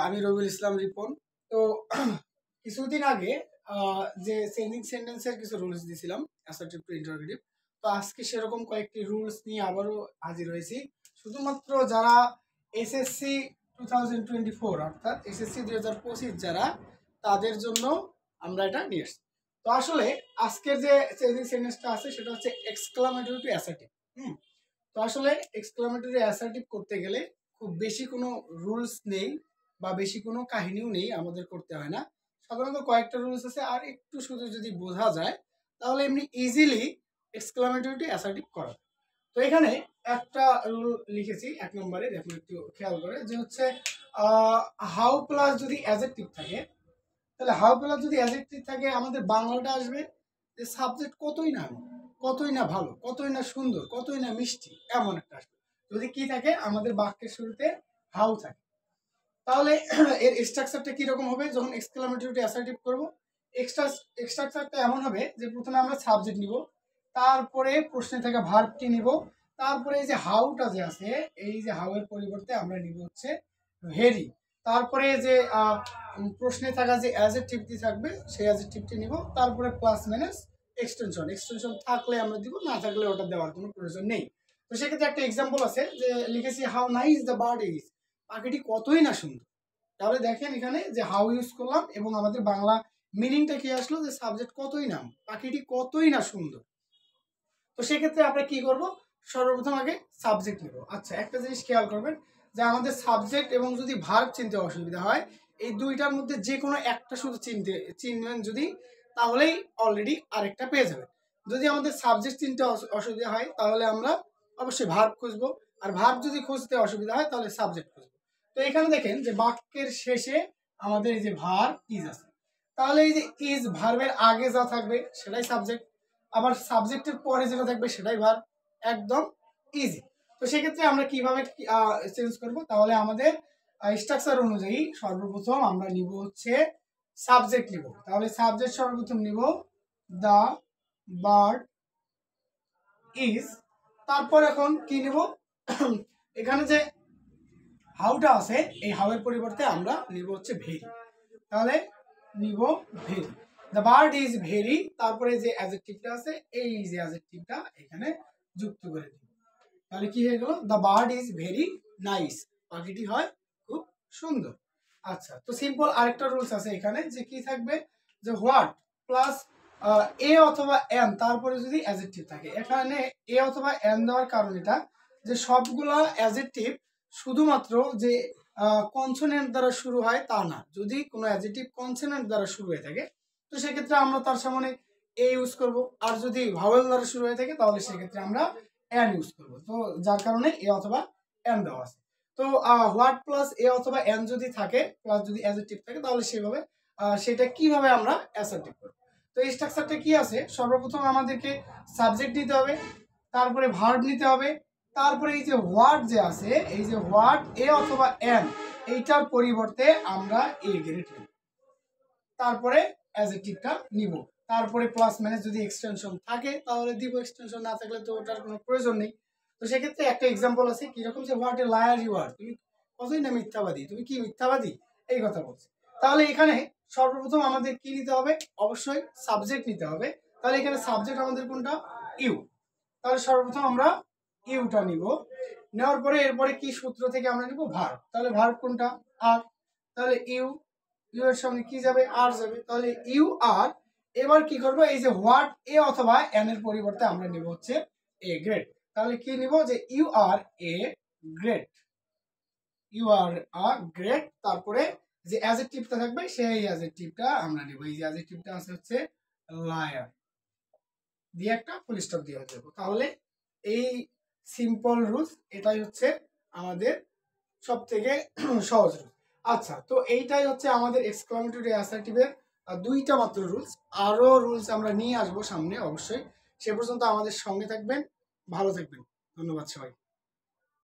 আমি রবিউল ইসলাম রিপন। তো কিছুদিন আগে যে চেঞ্জিং সেন্টেন্সের কিছু রুলস দিয়েছিলাম অ্যাসার্টিভ টু ইন্টারোগেটিভ। তো আজকে সেরকম কয়েকটি রুলস নিয়ে আবারও হাজির হয়েছি। শুধুমাত্র যারা এসএসসি 2024 অর্থাৎ এসএসসি 2025 যারা, তাদের জন্য আমরা এটা নিয়ে এসেছি। তো আসলে আজকের যে চেঞ্জিং সেন্টেন্সটা আছে সেটা হচ্ছে এক্সক্লামেটরি টু অ্যাসার্টিভ। তো আসলে এক্সক্লামেটরি অ্যাসার্টিভ করতে গেলে খুব বেশি কোনো রুলস নেই বা বেশি কোনো কাহিনীও নেই, আমাদের করতে হয় না। সাধারণত কয়েকটা রুলস আছে, আর একটু শুধু যদি বোঝা যায় তাহলে এমনি ইজিলি এক্সক্লামেটরি টু অ্যাসার্টিভ করা। তো এখানে একটা রুল লিখেছি 1 নম্বরে, দেখুন একটু খেয়াল করে, যে হচ্ছে হাউ প্লাস যদি অ্যাডজেক্টিভ থাকে, তাহলে হাউ প্লাস যদি অ্যাডজেক্টিভ থাকে আমাদের বাংলাটা আসবে যে সাবজেক্ট কতই না ভালো, কতই না সুন্দর, কতই না মিষ্টি, এমন একটা আসবে। যদি কি থাকে, আমাদের বাক্যের শুরুতে হাউ থাকে। তাহলে এর স্ট্রাকচারটা কিরকম হবে যখন এক্সক্লামেটরি টু অ্যাসার্টিভ করবো? স্ট্রাকচারটা এমন হবে যে প্রথমে আমরা সাবজেক্ট নিব, তারপরে প্রশ্নে থাকা ভার্বটি নিব, তারপরে এই যে হাউটা যে আছে, এই যে হাউ এর পরিবর্তে আমরা নিব হচ্ছে ভেরি, তারপরে যে প্রশ্নে থাকা যে অ্যাডজেক্টিভটি থাকবে সেই অ্যাডজেক্টিভটি নিব, তারপরে প্লাস মাইনাস এক্সটেনশন থাকলে আমরা দিব, না থাকলে ওটা দেওয়ার কোনো প্রয়োজন নেই। তো সেক্ষেত্রে একটা এক্সাম্পল আছে যে লিখেছি how nice the bird is, পাখিটি কতই না সুন্দর। তাহলে দেখেন এখানে যে হাউ ইউজ করলাম এবং আমাদের বাংলা মিনিংটা কি আসলো, যে সাবজেক্ট কতই না, পাখিটি কতই না সুন্দর। তো সেক্ষেত্রে আমরা কি করব, সর্বপ্রথম আগে সাবজেক্ট নেব। আচ্ছা, একটা জিনিস খেয়াল করবেন যে আমাদের সাবজেক্ট এবং যদি ভার্ব চিনতে অসুবিধা হয়, এই দুইটার মধ্যে যে কোনো একটা শুধু চিনবেন যদি, তাহলেই অলরেডি আরেকটা পেয়ে যাবেন। যদি আমাদের সাবজেক্ট চিনতে অসুবিধা হয় তাহলে আমরা অবশ্যই ভার্ব খুঁজবো, আর ভার্ব যদি খুঁজতে অসুবিধা হয় তাহলে সাবজেক্ট খুঁজবো। তো এখানে দেখেন যে বাক্যের শেষে আমাদের এই যে ভার্ব ইজ আছে, তাহলে এই যে ইজ ভার্বের আগে যা থাকবে সেটাই সাবজেক্ট, আবার সাবজেক্টের পরে যেটা থাকবে সেটাই ভার্ব, একদম ইজি। তো সেক্ষেত্রে আমরা কিভাবে চেঞ্জ করব, তাহলে আমাদের স্ট্রাকচার অনুযায়ী সর্বপ্রথম আমরা নিব হচ্ছে সাবজেক্ট নিব। তাহলে সাবজেক্ট সর্বপ্রথম নিব দা বার্ড ইজ, তারপর এখন কি নিব, এখানে যে হাউটা আছে এই হাউ এর পরিবর্তে আমরা নিব হচ্ছে ভেরি। তাহলে নিব very, the bird is very, তারপরে যে অ্যাডজেক্টিভটা আছে এই যে অ্যাডজেক্টিভটা এখানে যুক্ত করে দিব। তাহলে কি হয়ে গেল, the bird is very nice, পাখিটি হয় খুব সুন্দর। আচ্ছা, তো সিম্পল আরেকটা রুলস আছে এখানে, যে কি থাকবে, যে হোয়াট প্লাস এ অথবা এন, তারপরে যদি অ্যাডজেক্টিভ থাকে। এখানে এ অথবা এন দেওয়ার কারণ এটা যে সবগুলা অ্যাডজেক্টিভ শুধুমাত্র যে কনসোনেন্ট দ্বারা শুরু হয় তা না, যদি কোনো অ্যাডজেক্টিভ কনসোনেন্ট দ্বারা শুরু হয়ে থাকে তো সেক্ষেত্রে আমরা তার সামনে এ ইউজ করব, আর যদি ভাওয়েল দ্বারা শুরু হয়ে থাকে তাহলে সেক্ষেত্রে আমরা এন ইউজ করব। তো যার কারণে এ অথবা এন দেওয়া আছে। তো হোয়াট প্লাস এ অথবা এন যদি থাকে, প্লাস যদি অ্যাডজেক্টিভ থাকে, তাহলে সেভাবে সেটা কিভাবে আমরা অ্যাসার্টিভ করব। তো এই স্ট্রাকচারটা কি আছে, সর্বপ্রথম আমাদেরকে সাবজেক্ট নিতে হবে, তারপরে ভার্ব নিতে হবে, তারপরে এই যে হোয়াট যে আছে, এই যে হোয়াট এ অথবা এন, এইটার পরিবর্তে আমরা এ গ্রেড নেব, তারপরে অ্যাডজেক্টিভটা নিব, তারপরে প্লাস মাইনাস যদি এক্সটেনশন থাকে তাহলে দিব, এক্সটেনশন না থাকলে তো ওটার কোনো প্রয়োজন নেই। তো সেক্ষেত্রে একটা এক্সাম্পল আছে কিরকম, যে what a liar you are, তুমি কতই না মিথ্যাবাদী, তুমি কি মিথ্যাবাদী, এই কথা বলছে। তাহলে এখানে সর্বপ্রথম আমাদের কি নিতে হবে, অবশ্যই সাবজেক্ট নিতে হবে। তাহলে এখানে সাবজেক্ট আমাদের কোনটা, ইউ। তাহলে সর্বপ্রথম আমরা ইউটা নিব, নেওয়ার পরে এরপরে কি সূত্র থেকে আমরা নিব, ভার্ব। তাহলে ভার্ব কোনটা, আর, তাহলে ইউ, ইউ এর সঙ্গে কি যাবে, আর যাবে, তাহলে ইউ আর। এবার কি করব, এই যে হোয়াট এ অথবা এন এর পরিবর্তে আমরা নিব হচ্ছে এ গ্রেড। তাহলে কি নিব, যে you are a grade, you are a grade, তারপরে যে অ্যাডজেক্টিভটা থাকবে সেই অ্যাডজেক্টিভটা আমরা নিব, এই যে অ্যাডজেক্টিভটা আছে হচ্ছে লায়ার, দিয়ে একটা ফুল স্টপ দিয়ে দেবো। তাহলে এই সিম্পল রুলস, এটাই হচ্ছে আমাদের সব থেকে সহজ রুলস। আচ্ছা, তো এইটাই হচ্ছে আমাদের এক্সক্লামেটরি অ্যাসার্টিভের দুইটা মাত্র রুলস। আরও রুলস আমরা নিয়ে আসবো সামনে অবশ্যই। সে পর্যন্ত আমাদের সঙ্গে থাকবেন, ভালো থাকবেন, ধন্যবাদ সবাই।